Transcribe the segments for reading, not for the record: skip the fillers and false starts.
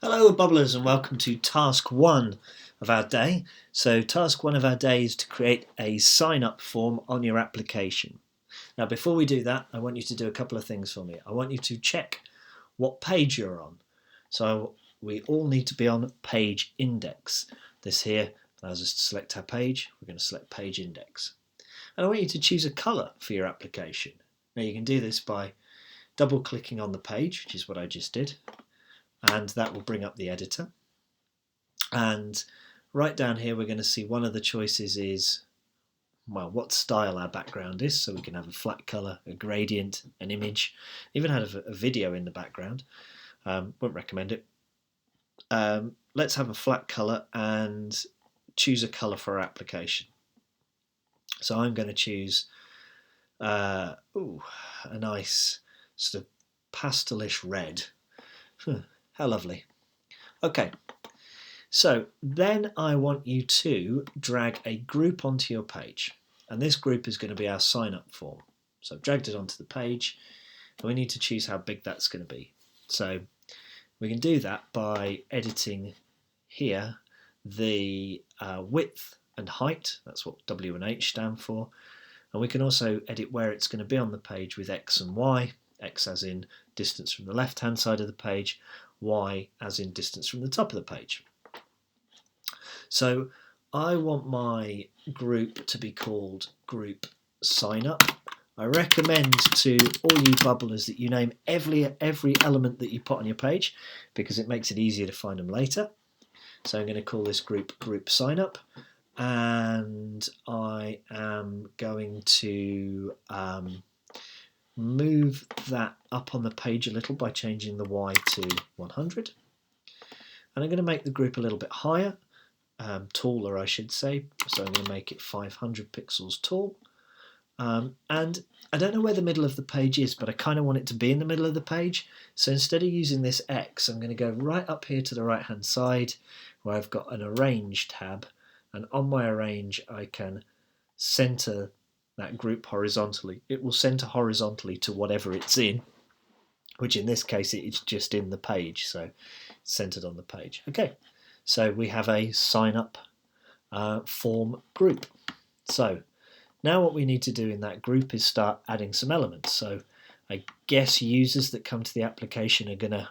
Hello bubblers and welcome to task 1 of our day. So task 1 of our day is to create a sign up form on your application. Now before we do that, I want you to do a couple of things for me. I want you to check what page you're on. So we all need to be on page index. This here allows us to select our page. We're going to select page index. And I want you to choose a colour for your application. Now you can do this by double clicking on the page, which is what I just did. And that will bring up the editor. And right down here we're going to see one of the choices is, well, what style our background is. So we can have a flat colour, a gradient, an image, even have a video in the background. Won't recommend it. Let's have a flat colour and choose a colour for our application. So I'm going to choose a nice sort of pastelish red. How lovely. Okay, so then I want you to drag a group onto your page, and this group is going to be our sign up form. So I've dragged it onto the page, and we need to choose how big that's going to be. So we can do that by editing here the width and height. That's what W and H stand for. And we can also edit where it's going to be on the page with X and Y. X as in distance from the left hand side of the page, Y as in distance from the top of the page. So I want my group to be called group sign up. I recommend to all you bubblers that you name every element that you put on your page, because it makes it easier to find them later. So I'm going to call this group sign up, and I am going to move that up on the page a little by changing the Y to 100. And I'm going to make the group a little bit higher, taller I should say, so I'm going to make it 500 pixels tall. And I don't know where the middle of the page is, but I kind of want it to be in the middle of the page. So instead of using this X, I'm going to go right up here to the right hand side where I've got an arrange tab, and on my arrange I can center that group horizontally. It will center horizontally to whatever it's in, which in this case it's just in the page, so it's centered on the page. Okay, so we have a sign up form group. So now what we need to do in that group is start adding some elements. So I guess users that come to the application are going to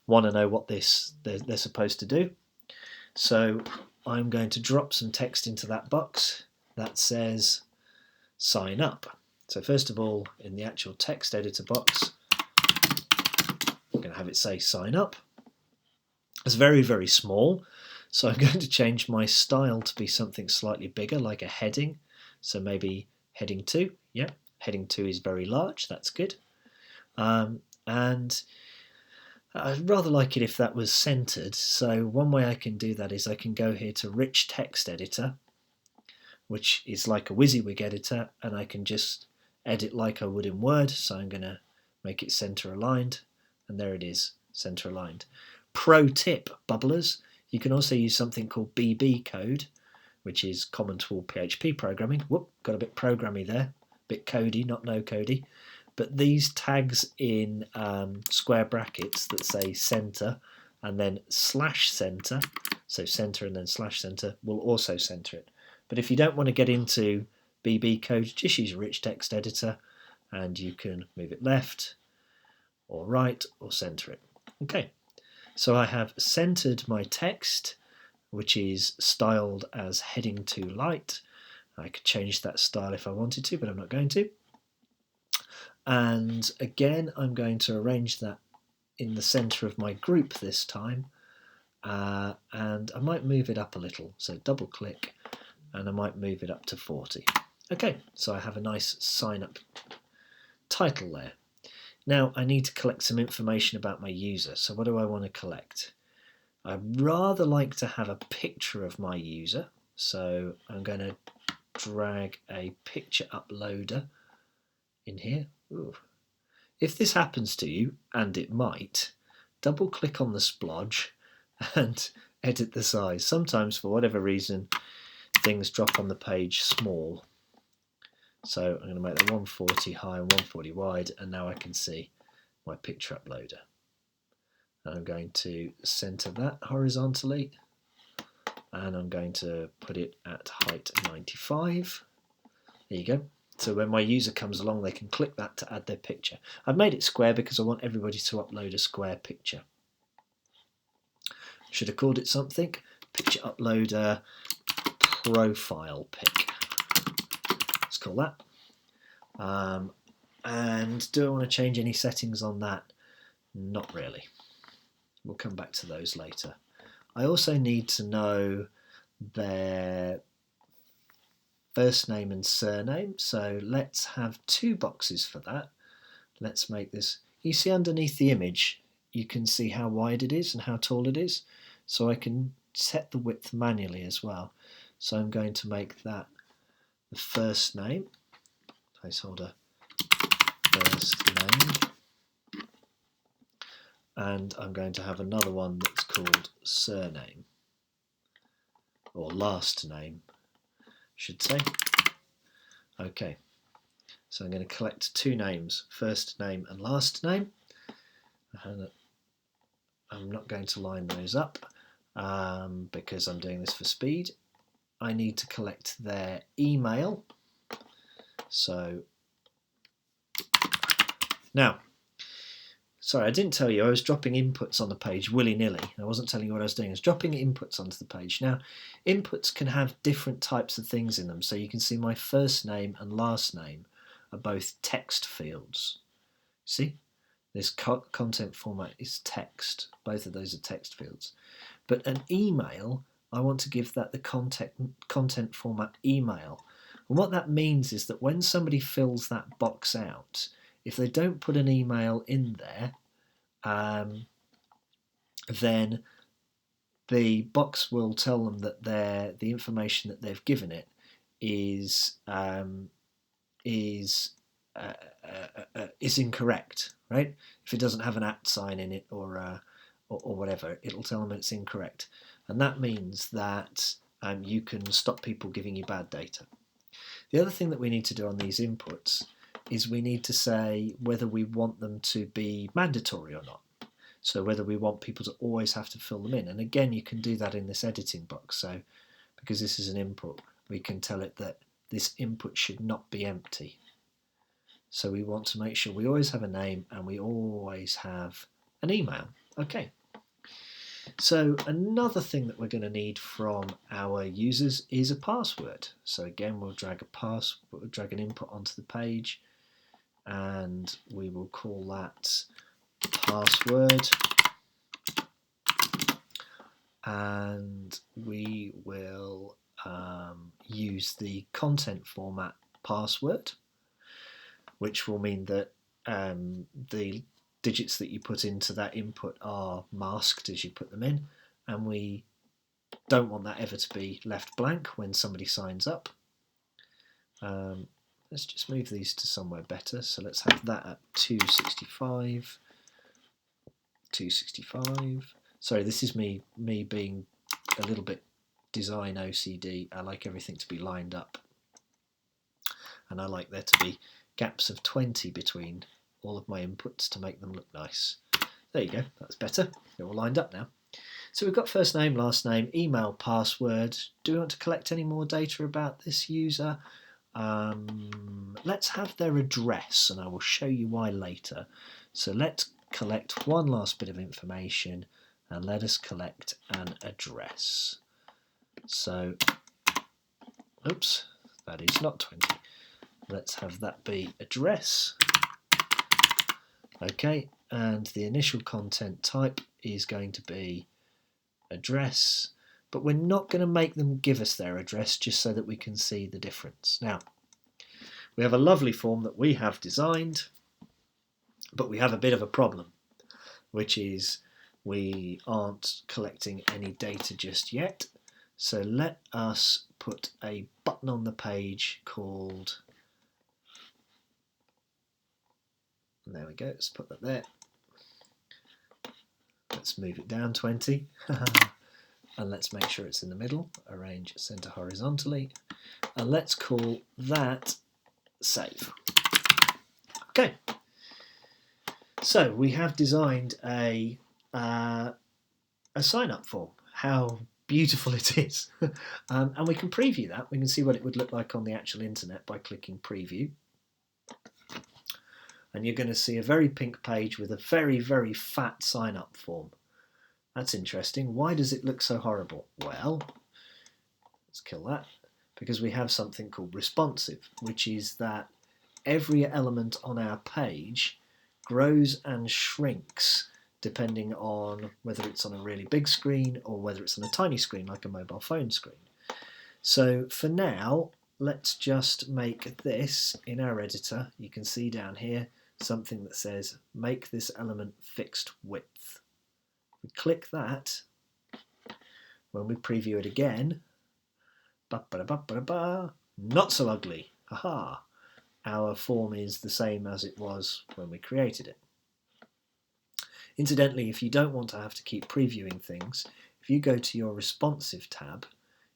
want to know what they're supposed to do. So I'm going to drop some text into that box that says sign up. So first of all, in the actual text editor box, I'm going to have it say sign up. It's very, very small, so I'm going to change my style to be something slightly bigger, like a heading. So maybe heading 2. Yeah, heading 2 is very large, that's good. And I'd rather like it if that was centered. So one way I can do that is I can go here to rich text editor, which is like a WYSIWYG editor, and I can just edit like I would in Word. So I'm going to make it center aligned, and there it is, center aligned. Pro tip, bubblers, you can also use something called BB code, which is common to all PHP programming. Whoop, got a bit programmy there, a bit codey, not no codey. But these tags in square brackets that say center and then slash center, so center and then slash center, will also center it. But if you don't want to get into BB code, just use a rich text editor and you can move it left or right or center it. Okay, so I have centered my text, which is styled as heading 2 light. I could change that style if I wanted to, but I'm not going to. And again, I'm going to arrange that in the center of my group this time. And I might move it up a little. So double click and I might move it up to 40. Okay, so I have a nice sign up title there. Now I need to collect some information about my user. So what do I want to collect? I'd rather like to have a picture of my user. So I'm going to drag a picture uploader in here. Ooh. If this happens to you, and it might, double click on the splodge and edit the size. Sometimes for whatever reason things drop on the page small. So I'm going to make that 140 high and 140 wide, and now I can see my picture uploader. I'm going to center that horizontally, and I'm going to put it at height 95. There you go. So when my user comes along, they can click that to add their picture. I've made it square because I want everybody to upload a square picture. Should have called it something. Picture uploader profile pic. Let's call that. And do I want to change any settings on that? Not really. We'll come back to those later. I also need to know their first name and surname, so let's have 2 boxes for that. Let's make this, you see underneath the image you can see how wide it is and how tall it is, so I can set the width manually as well. So I'm going to make that the first name, placeholder first name, and I'm going to have another one that's called surname, or last name should say. Okay, so I'm going to collect 2 names, first name and last name, and I'm not going to line those up because I'm doing this for speed. I need to collect their email. So now, sorry, I didn't tell you, I was dropping inputs on the page willy-nilly. I wasn't telling you what I was doing. I was dropping inputs onto the page. Now, inputs can have different types of things in them. So you can see my first name and last name are both text fields. See? This content format is text. Both of those are text fields. But an email, I want to give that the content format email. And what that means is that when somebody fills that box out, if they don't put an email in there, then the box will tell them that the information that they've given it is incorrect, right? If it doesn't have an @ sign in it or whatever, it'll tell them it's incorrect, and that means that you can stop people giving you bad data. The other thing that we need to do on these inputs is we need to say whether we want them to be mandatory or not. So whether we want people to always have to fill them in. And again, you can do that in this editing box. So because this is an input, we can tell it that this input should not be empty. So we want to make sure we always have a name and we always have an email. Okay. So another thing that we're going to need from our users is a password. So again, we'll drag an input onto the page, and we will call that password, and we will use the content format password, which will mean that the digits that you put into that input are masked as you put them in, and we don't want that ever to be left blank when somebody signs up. Let's just move these to somewhere better. So let's have that at 265. 265. Sorry, this is me being a little bit design OCD. I like everything to be lined up, and I like there to be gaps of 20 between all of my inputs to make them look nice. There you go, that's better. They're all lined up now. So we've got first name, last name, email, password. Do we want to collect any more data about this user? Let's have their address, and I will show you why later. So let's collect one last bit of information, and let us collect an address. So, oops, that is not 20. Let's have that be address. Okay, and the initial content type is going to be address, but we're not going to make them give us their address just so that we can see the difference. Now, we have a lovely form that we have designed, but we have a bit of a problem, which is we aren't collecting any data just yet. So let us put a button on the page called, there we go, let's put that there. Let's move it down 20 and let's make sure it's in the middle. Arrange center horizontally, and let's call that save. Okay, so we have designed a a sign-up form. How beautiful it is. And we can preview that. We can see what it would look like on the actual internet by clicking preview. And you're going to see a very pink page with a very, very fat sign-up form. That's interesting. Why does it look so horrible? Well, let's kill that. Because we have something called responsive, which is that every element on our page grows and shrinks depending on whether it's on a really big screen or whether it's on a tiny screen like a mobile phone screen. So for now, let's just make this in our editor. You can see down here something that says make this element fixed width. We click that. When we preview it again, not so ugly. Haha. Our form is the same as it was when we created it. Incidentally, if you don't want to have to keep previewing things, if you go to your responsive tab,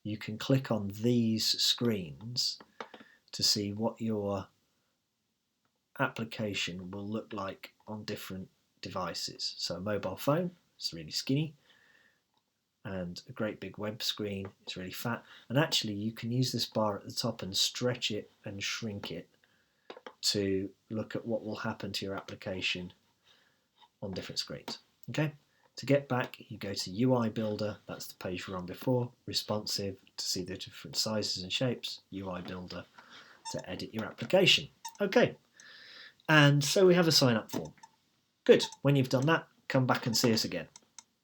you can click on these screens to see what your application will look like on different devices. So a mobile phone, it's really skinny, and a great big web screen, it's really fat. And actually you can use this bar at the top and stretch it and shrink it to look at what will happen to your application on different screens. Okay, to get back, you go to UI Builder, that's the page we were on before, responsive to see the different sizes and shapes, UI Builder to edit your application. Okay, and so we have a sign up form. Good, when you've done that, come back and see us again.